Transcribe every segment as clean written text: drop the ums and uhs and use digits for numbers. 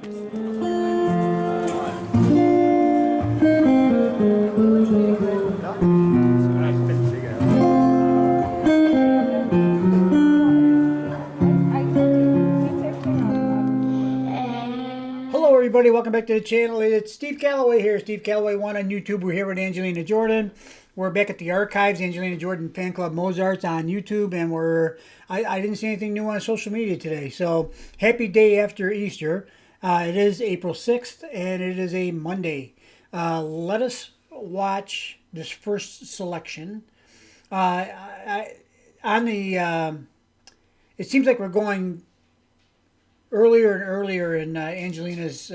Everybody, welcome back to the channel. It's Steve Callaway here, Steve Callaway 1 on YouTube. We're here with Angelina Jordan. We're back at the archives, Angelina Jordan Fan Club Mozarts on YouTube, and I didn't see anything new on social media today. So happy day after Easter. It is April 6th, and it is a Monday. Let us watch this first selection. It seems like we're going earlier and earlier in Angelina's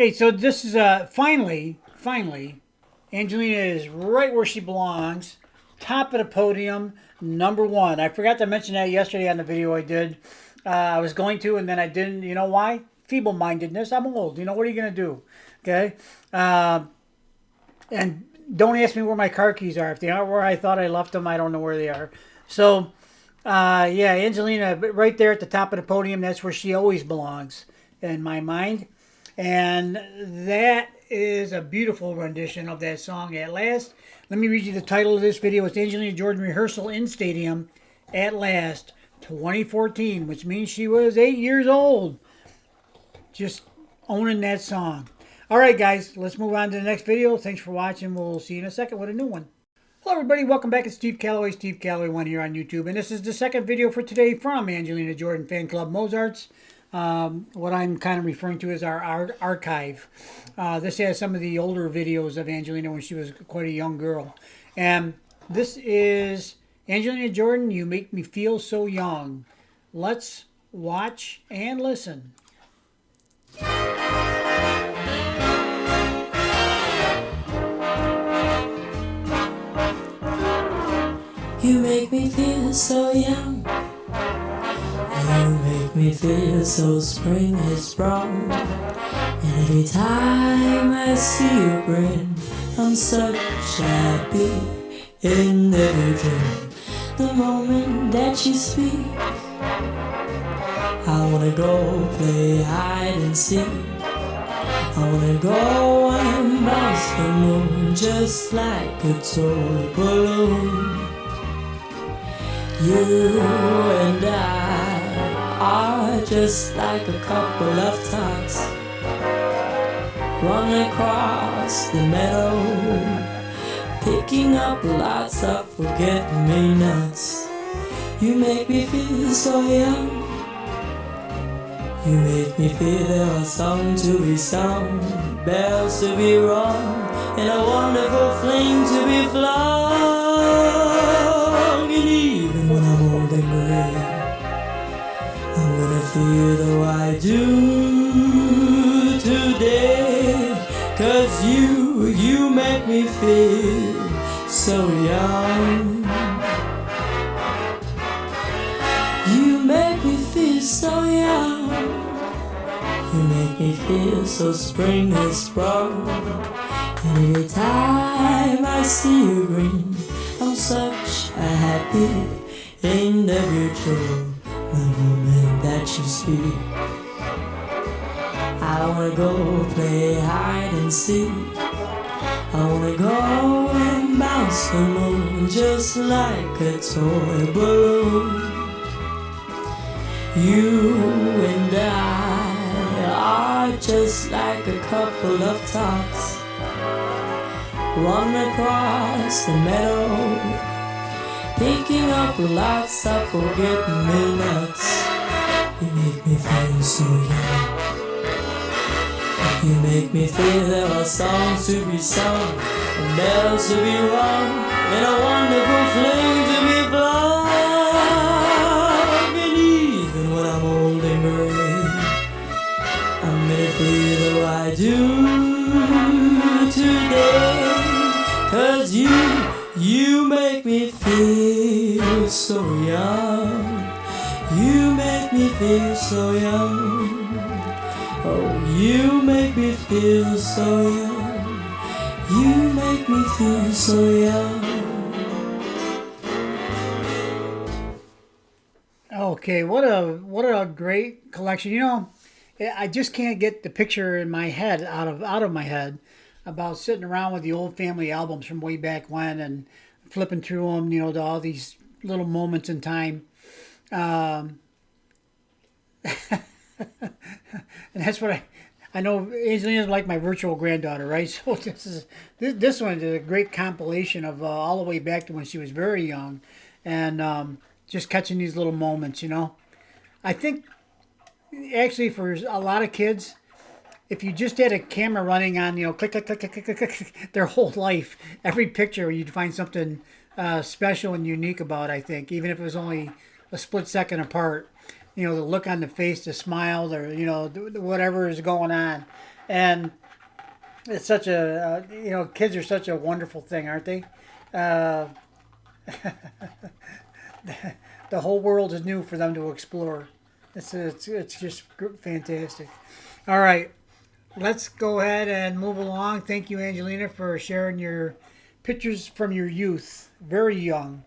Okay, so this is finally, Angelina is right where she belongs. Top of the podium, #1. I forgot to mention that yesterday on the video I did. I was going to, and then I didn't. You know why? Feeble-mindedness. I'm old. You know, what are you going to do? Okay? And don't ask me where my car keys are. If they aren't where I thought I left them, I don't know where they are. So, yeah, Angelina, right there at the top of the podium, that's where she always belongs in my mind. And that is a beautiful rendition of that song, At Last. Let me read you the title of this video. It's Angelina Jordan Rehearsal in Stadium, At Last, 2014, which means she was 8 years old. Just owning that song. All right, guys, let's move on to the next video. Thanks for watching. We'll see you in a second with a new one. Hello, everybody. Welcome back. It's Steve Callaway 1 here on YouTube. And this is the second video for today from Angelina Jordan Fan Club Mozarts. What I'm kind of referring to as our archive. This has some of the older videos of Angelina when she was quite a young girl. And this is Angelina Jordan, You Make Me Feel So Young. Let's watch and listen. You make me feel so young. You make me feel so spring is sprung. And every time I see your grin, I'm such happy. in every dream. The moment that you speak, I wanna go play hide and seek. I wanna go and bounce the moon just like a toy balloon. You and I are just like a couple of tots running across the meadow, picking up lots of forget-me-nots. You make me feel so young. You make me feel there are songs to be sung, bells to be rung, and a wonderful flame to be flung. And even when I'm old and gray, I'm gonna feel though I do today. 'Cause you make me feel so young. You make me feel so young. You make me feel so spring has sprung. And every time I see you green, I'm such a happy individual. The moment that you speak, I wanna go play hide and seek. I wanna go and bounce the moon just like a toy balloon. You and I are just like a couple of tots run across the meadow, picking up lots of forget-me-nots. You make me feel so young. You make me feel there are songs to be sung, and bells to be rung, and a wonderful flame to be flung. And even when I'm old and gray, I'm gonna feel though I do today. 'Cause you make me feel so young. You make me feel so young. Oh, you make me feel so young. You make me feel so young. Okay, what a great collection. You know, I just can't get the picture in my head out of my head about sitting around with the old family albums from way back when and flipping through them. You know, to all these little moments in time. And that's what I know. Angelina's like my virtual granddaughter, right? So this one is a great compilation of all the way back to when she was very young, and just catching these little moments. You know, I think actually for a lot of kids, if you just had a camera running on, you know, click click click click click click, click their whole life, every picture you'd find something special and unique about. I think even if it was only a split second apart. You know, the look on the face, the smile, or you know, whatever is going on, and it's such a you know, kids are such a wonderful thing, aren't they? Uh, the whole world is new for them to explore. It's just fantastic. All right, let's go ahead and move along. Thank you, Angelina, for sharing your pictures from your youth, very young,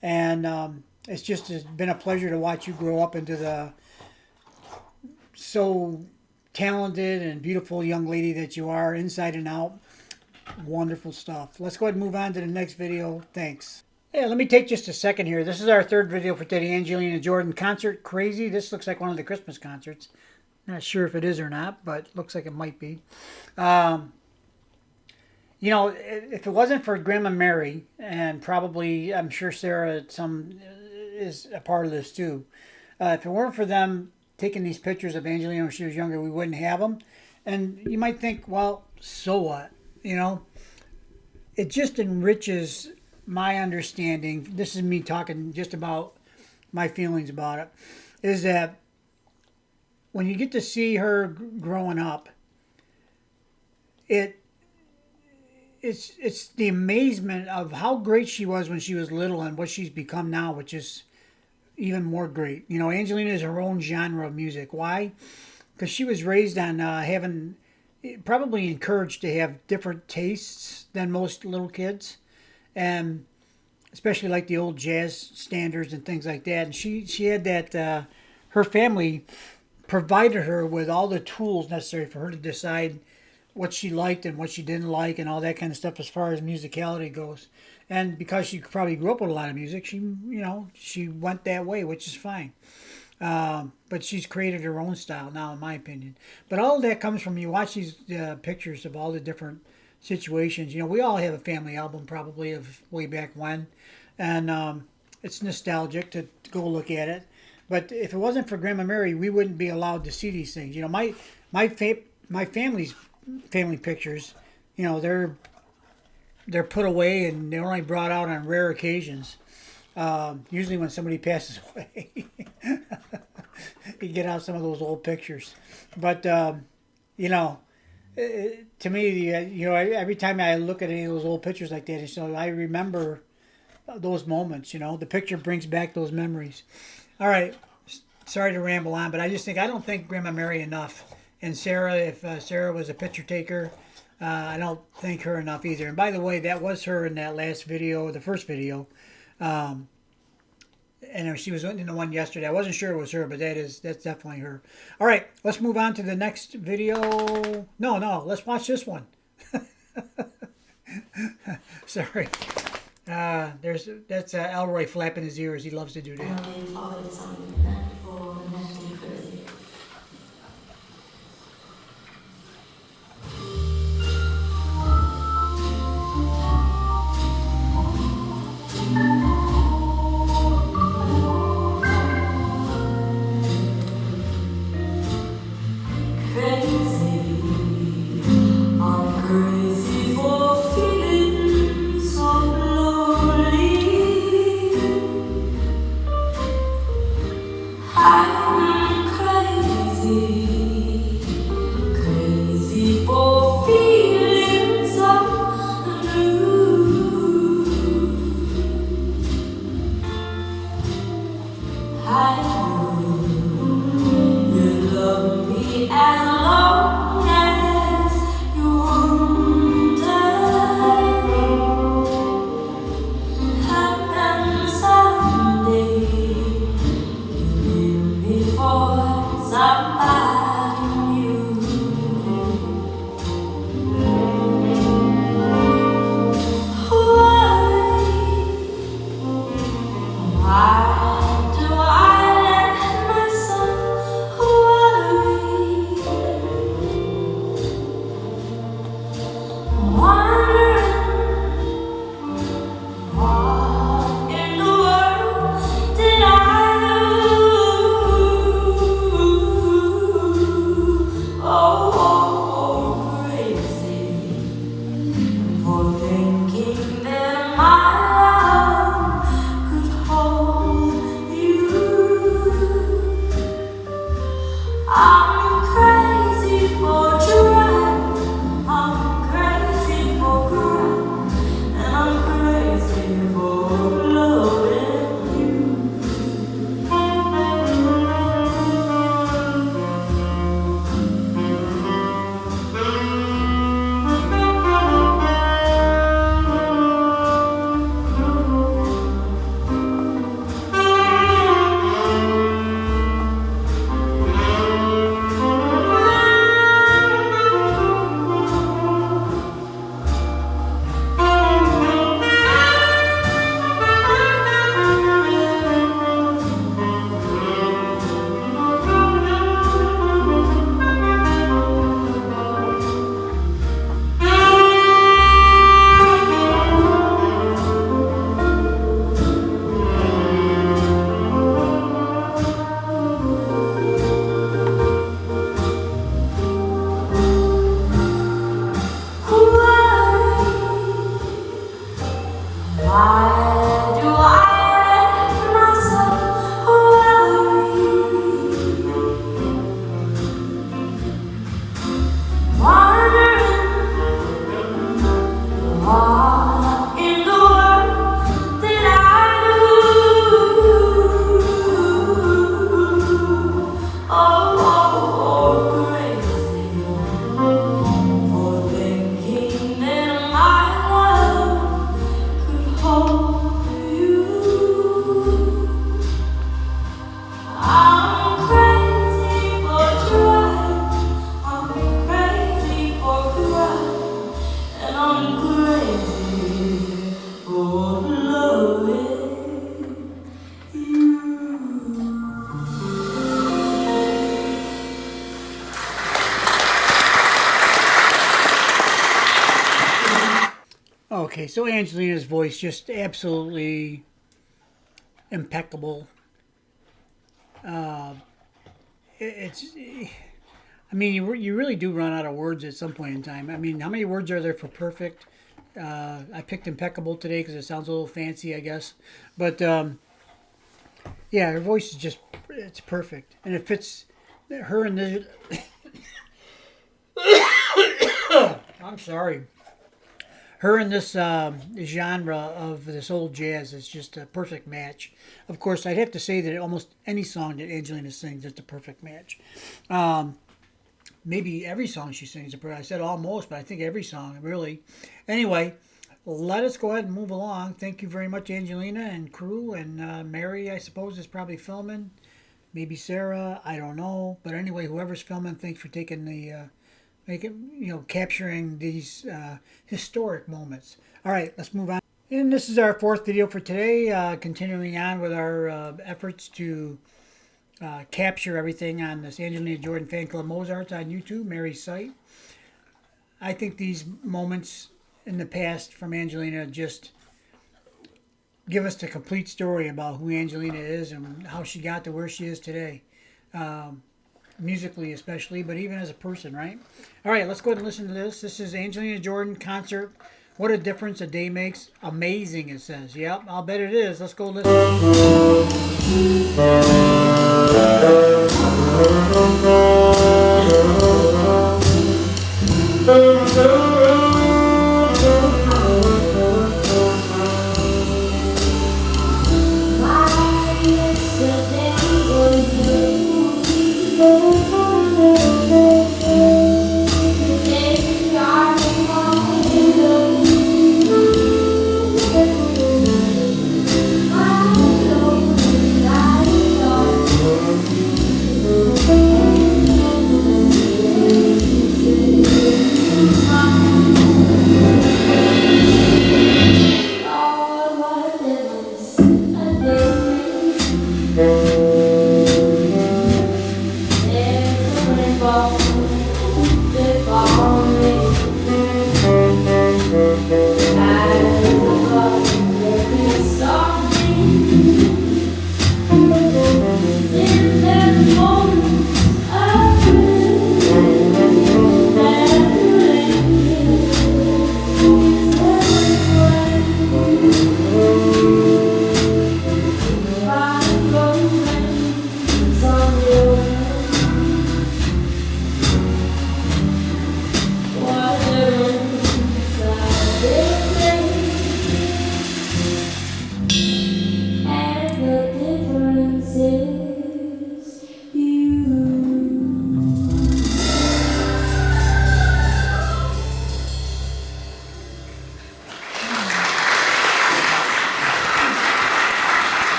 and. It's been a pleasure to watch you grow up into the so talented and beautiful young lady that you are, inside and out. Wonderful stuff. Let's go ahead and move on to the next video. Thanks. Yeah, let me take just a second here. This is our third video for today. Angelina Jordan concert. Crazy. This looks like one of the Christmas concerts. Not sure if it is or not, but looks like it might be. You know, if it wasn't for Grandma Mary, and probably I'm sure Sarah is a part of this too. If it weren't for them taking these pictures of Angelina when she was younger, we wouldn't have them. And you might think, well, so what? You know, it just enriches my understanding. This is me talking just about my feelings about it. Is that when you get to see her growing up, it's the amazement of how great she was when she was little and what she's become now, which is even more great. You know, Angelina is her own genre of music. Why? Because she was raised on having, probably encouraged to have different tastes than most little kids. And especially like the old jazz standards and things like that. And she had that. Her family provided her with all the tools necessary for her to decide what she liked and what she didn't like and all that kind of stuff as far as musicality goes. And because she probably grew up with a lot of music, she went that way, which is fine. But she's created her own style now, in my opinion. But all of that comes from you watch these pictures of all the different situations. We all have a family album probably of way back when, and it's nostalgic to go look at it. But if it wasn't for Grandma Mary, we wouldn't be allowed to see these things. My family's family pictures, they're put away and they're only brought out on rare occasions. Usually when somebody passes away, you get out some of those old pictures. But to me, every time I look at any of those old pictures like that, I remember those moments. The picture brings back those memories. All right, sorry to ramble on, but I don't think Grandma Mary enough. And Sarah, if Sarah was a picture taker, I don't thank her enough either. And by the way, that was her in that last video, the first video. And she was in the one yesterday. I wasn't sure it was her, but that's definitely her. All right, let's move on to the next video. No, let's watch this one. Sorry. That's Elroy flapping his ears. He loves to do that. For thinking that my love could hold Okay, so Angelina's voice just absolutely impeccable. It's, I mean, you really do run out of words at some point in time. I mean, how many words are there for perfect? I picked impeccable today because it sounds a little fancy, I guess. But yeah, her voice is just, it's perfect. And it fits her in the, I'm sorry. Her in this genre of this old jazz is just a perfect match. Of course, I'd have to say that almost any song that Angelina sings is a perfect match. Maybe every song she sings is a perfect. I said almost, but I think every song, really. Anyway, let us go ahead and move along. Thank you very much, Angelina and crew. And Mary, I suppose, is probably filming. Maybe Sarah, I don't know. But anyway, whoever's filming, thanks for taking the capturing these historic moments. All right, let's move on. And this is our fourth video for today, continuing on with our efforts to capture everything on this Angelina Jordan Fan Club Mozarts on YouTube, Mary's site. I think these moments in the past from Angelina just give us the complete story about who Angelina is and how she got to where she is today. Musically especially, but even as a person, right? All right, let's go ahead and listen to this. This is Angelina Jordan concert. What a difference a day makes. Amazing, it says. Yep, I'll bet it is. Let's go listen.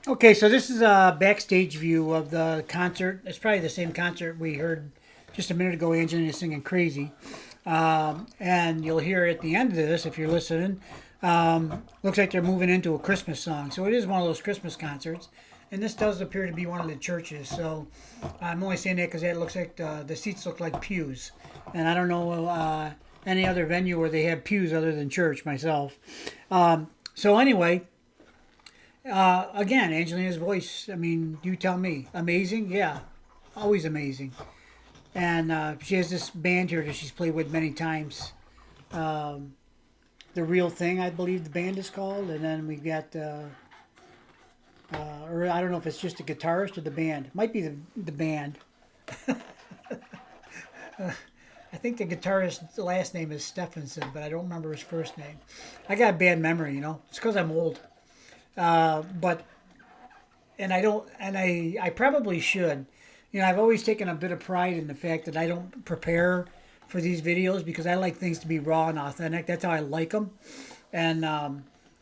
Okay, so this is a backstage view of the concert. It's probably the same concert we heard just a minute ago, Angelina singing Crazy. And you'll hear at the end of this, if you're listening, looks like they're moving into a Christmas song. So it is one of those Christmas concerts. And this does appear to be one of the churches. So I'm only saying that because it looks like the seats look like pews. And I don't know any other venue where they have pews other than church myself. So anyway, again, Angelina's voice, I mean, you tell me. Amazing? Yeah, always amazing. And she has this band here that she's played with many times. The Real Thing, I believe the band is called. And then we got, or I don't know if it's just a guitarist or the band. It might be the band. I think the guitarist's last name is Stephenson, but I don't remember his first name. I got a bad memory, you know. It's because I'm old. But I probably should. You know, I've always taken a bit of pride in the fact that I don't prepare for these videos because I like things to be raw and authentic. That's how I like them. And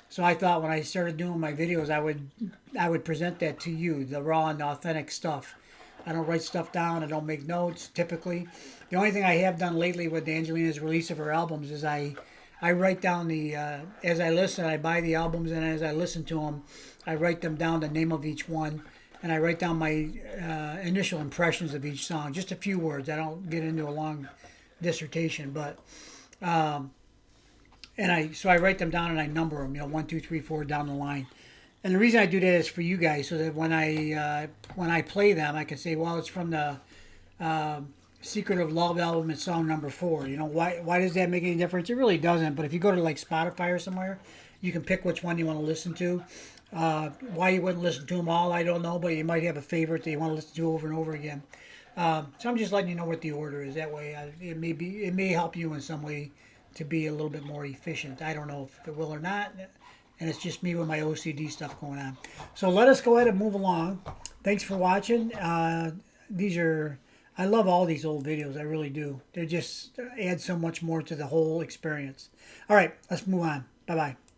so I thought when I started doing my videos, I would present that to you, the raw and authentic stuff. I don't write stuff down. I don't make notes typically. The only thing I have done lately with Angelina's release of her albums is I write down the as I listen. I buy the albums, and as I listen to them, I write them down, the name of each one, and I write down my initial impressions of each song. Just a few words. I don't get into a long dissertation, but so I write them down and I number them. 1, 2, 3, 4 down the line. And the reason I do that is for you guys, so that when I play them, I can say, well, it's from the Secret of Love album. It's song number 4. Why does that make any difference? It really doesn't. But if you go to like Spotify or somewhere, you can pick which one you want to listen to. Why you wouldn't listen to them all, I don't know, but you might have a favorite that you want to listen to over and over again. So I'm just letting you know what the order is. That way, it may help you in some way to be a little bit more efficient. I don't know if it will or not, and it's just me with my OCD stuff going on. So let us go ahead and move along. Thanks for watching. I love all these old videos. I really do. They just add so much more to the whole experience. All right, let's move on. Bye bye.